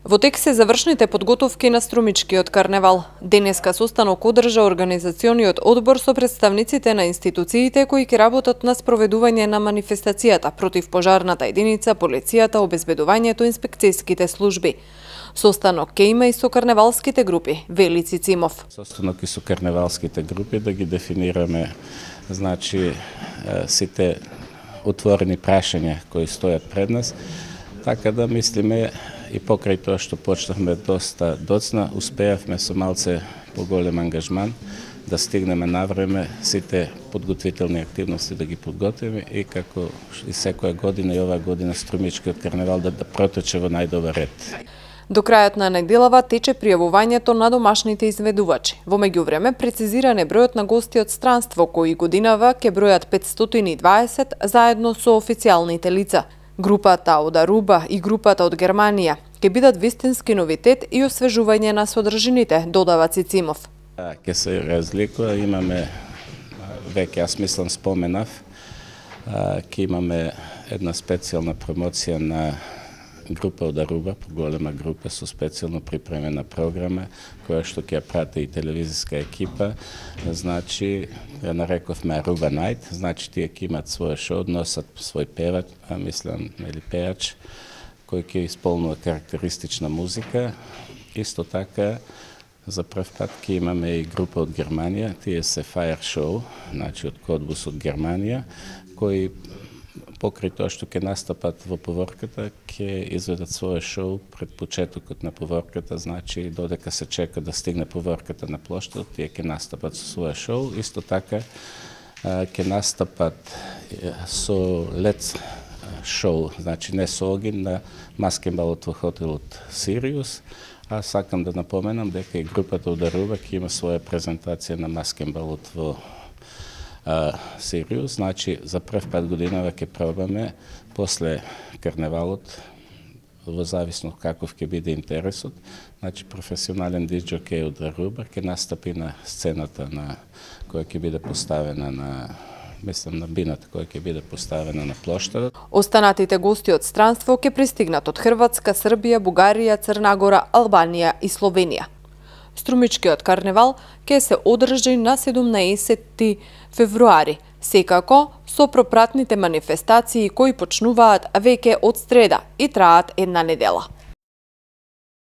Во тек се завршните подготовки на Струмичкиот карневал. Денеска состанок одржа организациониот одбор со представниците на институциите кои ќе работат на спроведување на манифестацијата против пожарната единица, полицијата, обезбедувањето, инспекцијските служби. Состанок ќе има и со карневалските групи, вели Цицимов. Состанок и со карневалските групи да ги дефинираме, значи, сите отворени прашања кои стојат пред нас, така да мислиме и покрај тоа што почнавме доста доцна, успеавме со малце поголем ангажман да стигнеме на време сите подготвителни активности да ги подготвиме и како и секоја година и оваа година Струмичкиот карневал да протече во најдобар ред. До крајот на неделава тече пријавувањето на домашните изведувачи. Во меѓувреме прецизиран е бројот на гости од странство кои годинава ќе бројат 520 заедно со официјалните лица. Групата од Аруба и групата од Германија ќе бидат вистински новитет и освежување на содржините, додава Цицимов. Ќе се разликува, имаме, веќе јас мислам споменав, ќе имаме една специјална промоција на група од Аруба, голема група со специјално припремена програма, која што ќе прати и телевизиска екипа. Значи, ја нарековме Aruba Night, значи тие ќе имат своје шоу, носат свој певач, мислам, или пеач, кој ќе исполнува карактеристична музика. Исто така, за прв пат ќе имаме и група од Германија, тие се Fire Show, значи од Котбус од Германија, кои покрај тоа што ќе настапат во поворката, ќе изведат своје шоу пред почетокот на поворката, значи додека се чека да стигне поворката на плоштадот, тие ќе настапат со своје шоу. Исто така ќе настапат со лед шоу, значи не со огин, на маскенбалот во хотелот Сириус. А сакам да напоменам дека и групата од Аруба ќе има своја презентација на маскенбалот во Сириус, значи за прв пат годинава ќе пробаме после карневалот, во зависност каков ќе биде интересот, значи професионален диџокеј од Аруба ќе настапи на сцената на која ќе биде поставена на на бината која ќе биде поставена на плоштадот. Останатите гости од странство ќе пристигнат од Хрватска, Србија, Бугарија, Црна Гора, Албанија и Словенија. Струмичкиот карневал ќе се одржи на 17 февруари, секако со пропратните манифестации кои почнуваат веќе од среда и траат една недела.